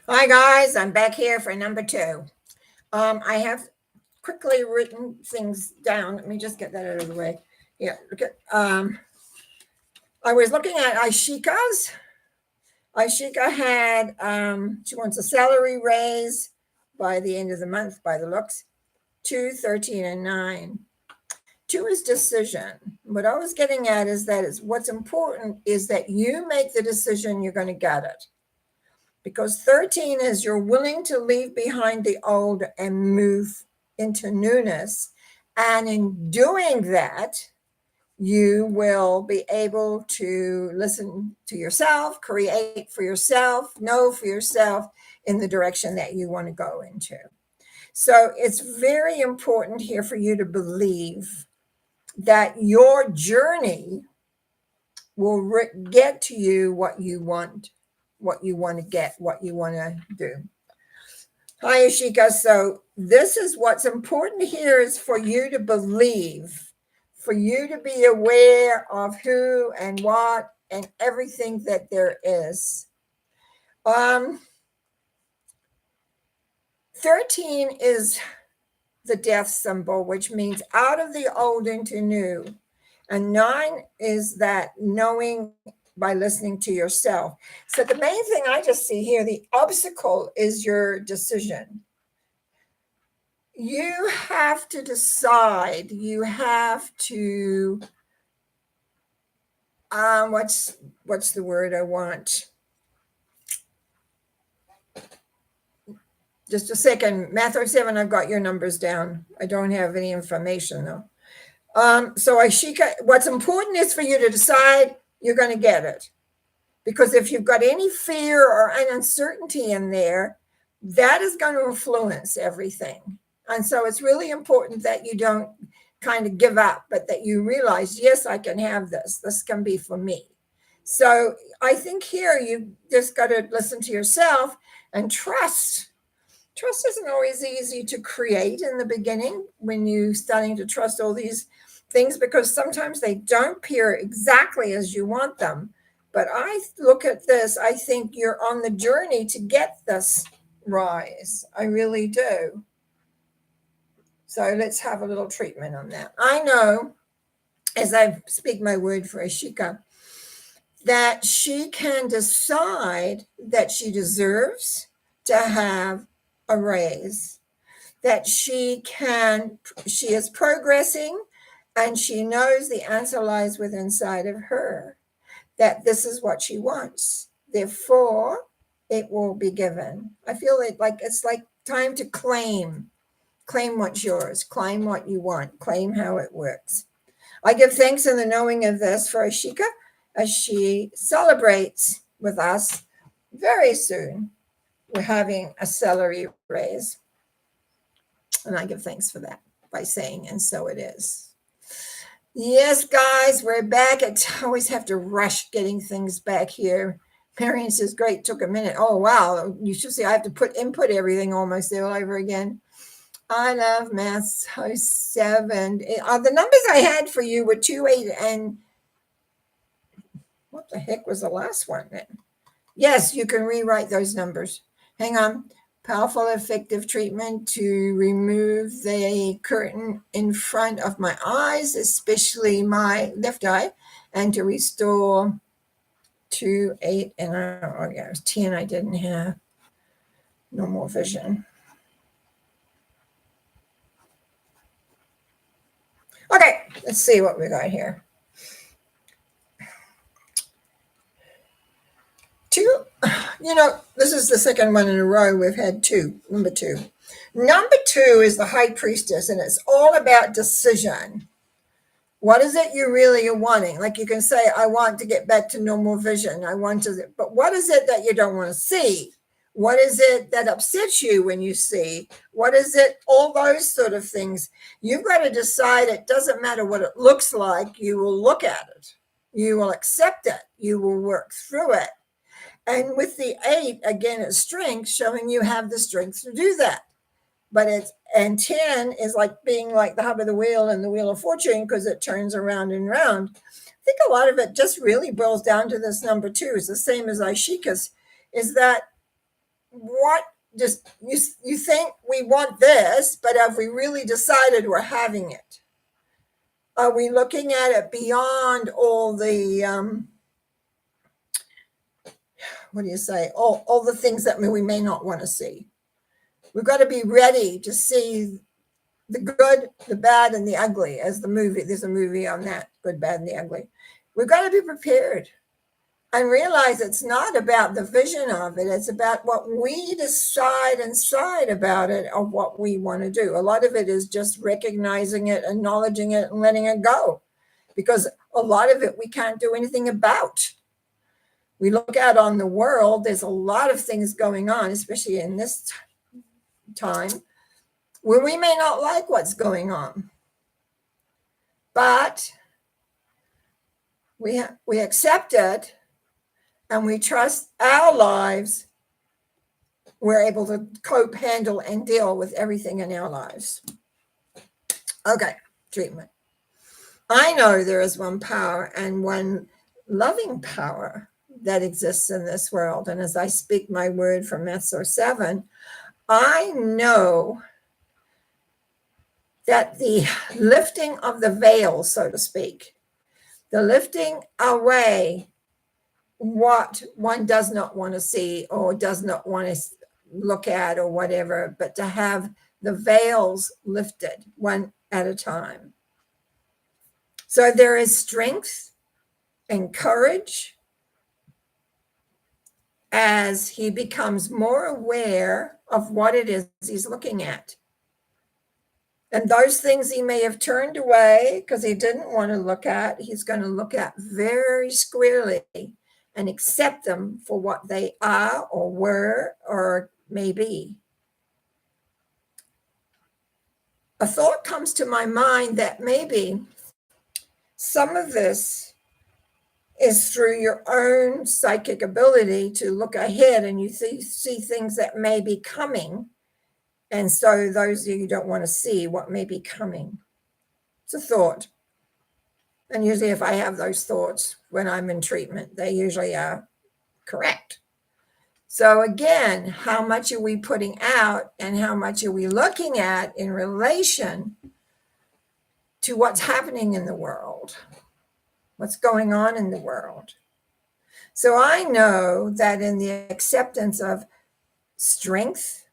Hi guys, I'm back here for number two. I have quickly written things down. Let me just get that out of the way. Yeah, look at, I was looking at Aishika's. Aishika had she wants a salary raise by the end of the month by the looks. 2, 13, and 9. 2 is decision. What I was getting at is that is what's important is that you make the decision you're going to get it. Because 13 is you're willing to leave behind the old and move into newness. And in doing that, you will be able to listen to yourself, create for yourself, know for yourself in the direction that you want to go into. So it's very important here for you to believe that your journey will get to you what you want to get, what you want to do. Hi, Ashika. So this is what's important here is for you to believe, for you to be aware of who and what and everything that there is. 13 is the death symbol, which means out of the old into new. And 9 is that knowing by listening to yourself. So the main thing I just see here, the obstacle is your decision. You have to decide. You have to what's the word I want? Just a second. Matthew 7, I've got your numbers down. I don't have any information though. So Ashika, what's important is for you to decide you're going to get it. Because if you've got any fear or an uncertainty in there, that is going to influence everything. And so it's really important that you don't kind of give up, but that you realize, yes, I can have this. This can be for me. So I think here you just got to listen to yourself and trust. Trust isn't always easy to create in the beginning when you're starting to trust all these things because sometimes they don't appear exactly as you want them. But I look at this, I think you're on the journey to get this rise. I really do. So let's have a little treatment on that. I know, as I speak my word for Ashika, that she can decide that she deserves to have a raise, that she is progressing and she knows the answer lies within inside of her, that this is what she wants. Therefore, it will be given. I feel it like it's like time to claim what's yours, claim what you want, claim how it works. I give thanks in the knowing of this for Ashika as she celebrates with us very soon. We're having a salary raise. And I give thanks for that by saying, and so it is. Yes, guys, we're back. I always have to rush getting things back here. Marion says, great, took a minute. Oh, wow. You should see I have to input everything almost all over again. I love math. 7. The numbers I had for you were 2, 8, and what the heck was the last one then? Yes, you can rewrite those numbers. Hang on. Powerful, effective treatment to remove the curtain in front of my eyes, especially my left eye, and to restore 2, 8, and oh yeah, it was 10. I didn't have normal vision. Okay, let's see what we got here. 2, this is the second one in a row we've had 2, number 2. Number 2 is the high priestess, and it's all about decision. What is it you really are wanting? Like you can say, I want to get back to normal vision. But what is it that you don't want to see? What is it that upsets you when you see? What is it? All those sort of things. You've got to decide it doesn't matter what it looks like. You will look at it. You will accept it. You will work through it. And with the 8, again, it's strength, showing you have the strength to do that. But 10 is like being like the hub of the wheel and the wheel of fortune because it turns around and round. I think a lot of it just really boils down to this number 2. It's the same as Aishika's, is that what just you think we want this, but have we really decided we're having it? Are we looking at it beyond all the what do you say? All the things that we may not want to see. We've got to be ready to see the good, the bad, and the ugly, as the movie. There's a movie on that, Good, Bad, and the Ugly. We've got to be prepared and realize it's not about the vision of it. It's about what we decide inside about it, of what we want to do. A lot of it is just recognizing it, acknowledging it, and letting it go, because a lot of it we can't do anything about. We look out on the world, there's a lot of things going on, especially in this time, where we may not like what's going on. But we accept it, and we trust our lives. We're able to cope, handle, and deal with everything in our lives. Okay, treatment. I know there is one power and one loving power that exists in this world. And as I speak my word from Matthew 7, I know that the lifting of the veil, so to speak, the lifting away what one does not want to see or does not want to look at or whatever, but to have the veils lifted one at a time. So there is strength and courage as he becomes more aware of what it is he's looking at. And those things he may have turned away because he didn't want to look at, he's going to look at very squarely and accept them for what they are or were or may be. A thought comes to my mind that maybe some of this is through your own psychic ability to look ahead, and you see things that may be coming. And so those of you don't want to see what may be coming. It's a thought. And usually if I have those thoughts when I'm in treatment, they usually are correct. So again, how much are we putting out and how much are we looking at in relation to what's happening in the world? What's going on in the world? So I know that in the acceptance of strength,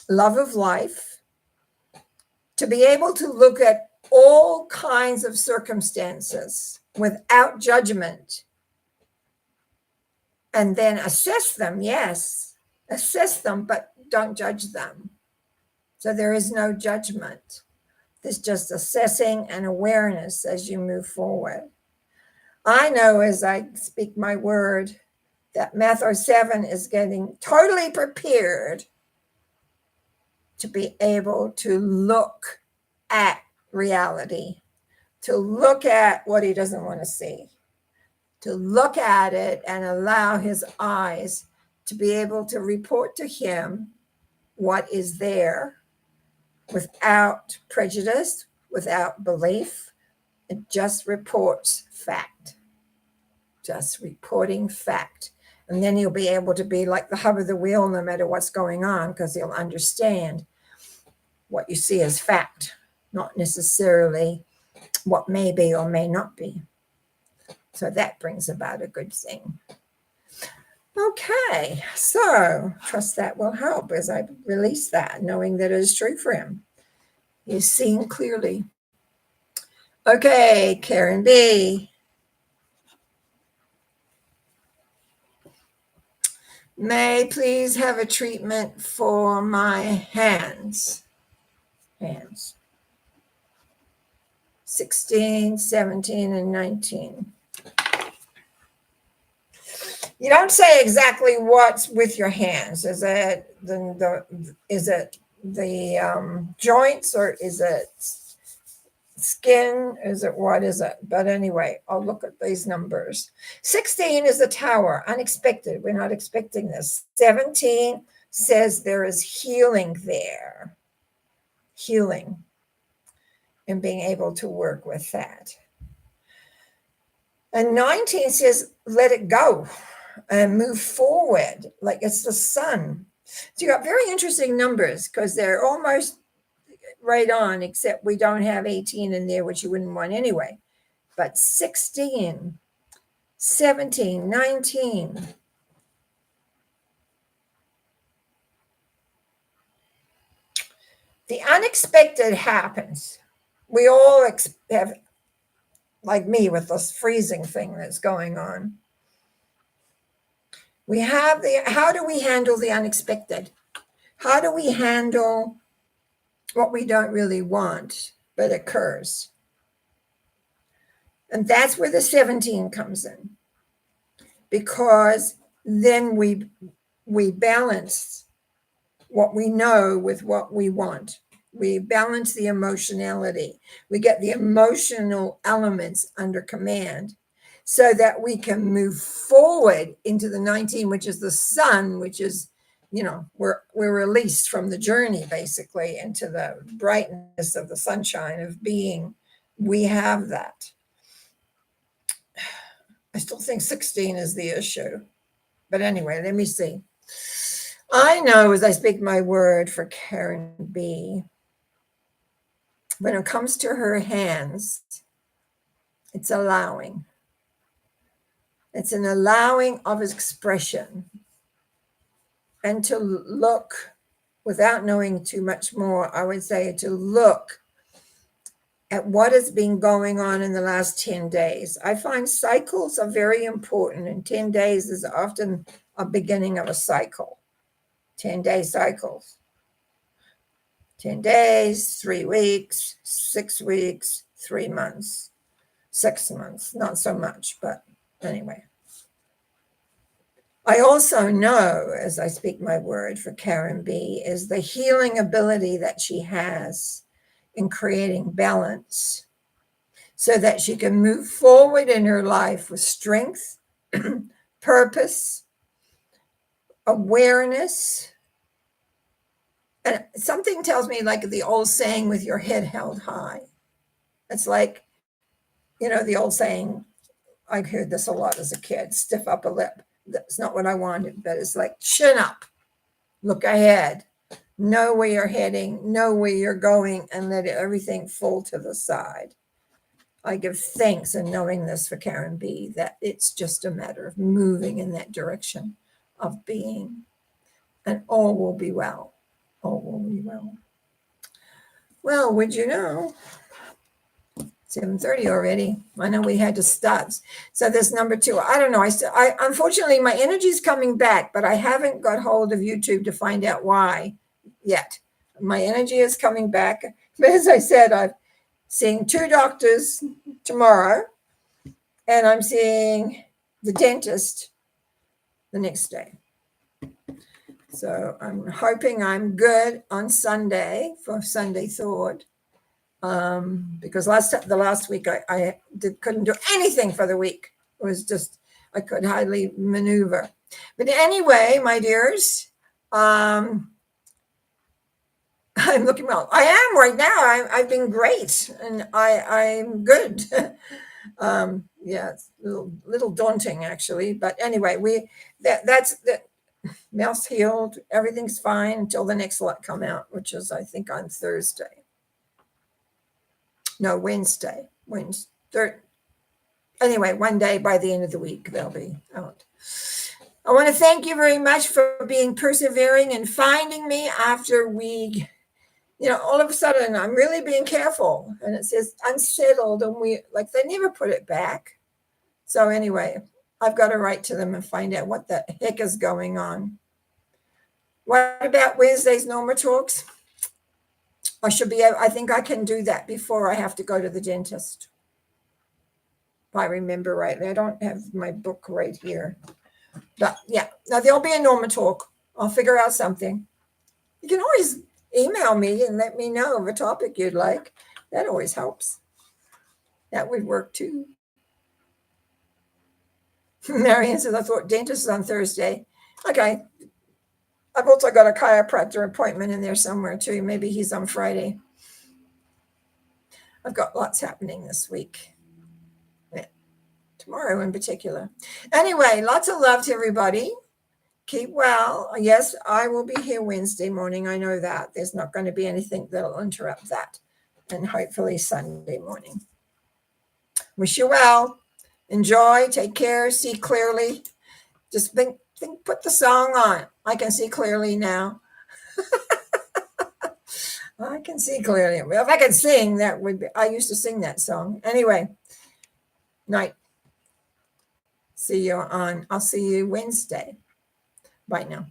love of life, to be able to look at all kinds of circumstances without judgment and then assess them, yes, assess them, but don't judge them. So there is no judgment. There's just assessing and awareness as you move forward. I know as I speak my word that Matthew 7 is getting totally prepared to be able to look at reality, to look at what he doesn't want to see, to look at it and allow his eyes to be able to report to him what is there without prejudice, without belief. It just reports fact, just reporting fact. And then he'll be able to be like the hub of the wheel no matter what's going on, because he'll understand what you see as fact, not necessarily what may be or may not be. So that brings about a good thing. Okay, so trust that will help as I release that, knowing that it is true for him. He's seeing clearly. Okay, Karen B. May I please have a treatment for my hands. 16, 17, and 19. You don't say exactly what's with your hands. Is it the joints, or is it skin? Is it what is it? But anyway, I'll look at these numbers. 16 is the tower, unexpected. We're not expecting this. 17 says there is healing there. Healing and being able to work with that. And 19 says let it go and move forward like it's the sun. So you got very interesting numbers because they're almost right on, except we don't have 18 in there, which you wouldn't want anyway. But 16, 17, 19. The unexpected happens. We all have, like me, with this freezing thing that's going on. We have how do we handle the unexpected? How do we handle what we don't really want but occurs? And that's where the 17 comes in, because then we balance what we know with what we want. We balance the emotionality. We get the emotional elements under command so that we can move forward into the 19, which is the sun, which is, we're released from the journey basically into the brightness of the sunshine of being. We have that. I still think 16 is the issue. But anyway, let me see. I know as I speak my word for Karen B, when it comes to her hands, it's allowing. It's an allowing of expression. And to look, without knowing too much more, I would say to look at what has been going on in the last 10 days. I find cycles are very important, and 10 days is often a beginning of a cycle. 10-day cycles. 10 days, 3 weeks, 6 weeks, 3 months, 6 months. Not so much, but anyway. I also know, as I speak my word for Karen B, is the healing ability that she has in creating balance so that she can move forward in her life with strength, purpose, awareness. And something tells me, like the old saying, with your head held high. It's like, the old saying, I heard this a lot as a kid, stiff upper lip. That's not what I wanted, but it's like chin up, look ahead, know where you're heading, know where you're going, and let everything fall to the side. I give thanks in knowing this for Karen B, that it's just a matter of moving in that direction of being, and all will be well. All will be well. Well, would you know? 7:30 already. I know we had to start. So this number 2, I don't know. I unfortunately, my energy is coming back, but I haven't got hold of YouTube to find out why yet. My energy is coming back. But as I said, I'm seeing 2 doctors tomorrow, and I'm seeing the dentist the next day. So I'm hoping I'm good on Sunday for Sunday Thought. Because the last week I couldn't do anything for the week. It was just, I could hardly maneuver. But anyway, my dears, I'm looking well. I am right now. I've been great, and I'm good. Yeah, it's a little daunting actually, but anyway, that's the mouth's healed. Everything's fine until the next lot come out, which is I think on Thursday. No, Wednesday. Anyway, one day by the end of the week, they'll be out. I want to thank you very much for being persevering and finding me after we, all of a sudden I'm really being careful, and it says unsettled, and they never put it back. So anyway, I've got to write to them and find out what the heck is going on. What about Wednesday's Norma Talks? I think I can do that before I have to go to the dentist. If I remember rightly. I don't have my book right here. But yeah, now there'll be a Norma Talk. I'll figure out something. You can always email me and let me know of a topic you'd like. That always helps. That would work too. Marianne says, I thought dentist is on Thursday. Okay. I've also got a chiropractor appointment in there somewhere too. Maybe he's on Friday. I've got lots happening this week. Yeah. Tomorrow in particular. Anyway, lots of love to everybody. Keep well. Yes, I will be here Wednesday morning. I know that. There's not going to be anything that'll interrupt that. And hopefully Sunday morning. Wish you well. Enjoy. Take care. See clearly. Just think, put the song on. I can see clearly now. I can see clearly. Well, if I could sing, that would be, I used to sing that song. Anyway, night. I'll see you Wednesday. Bye now.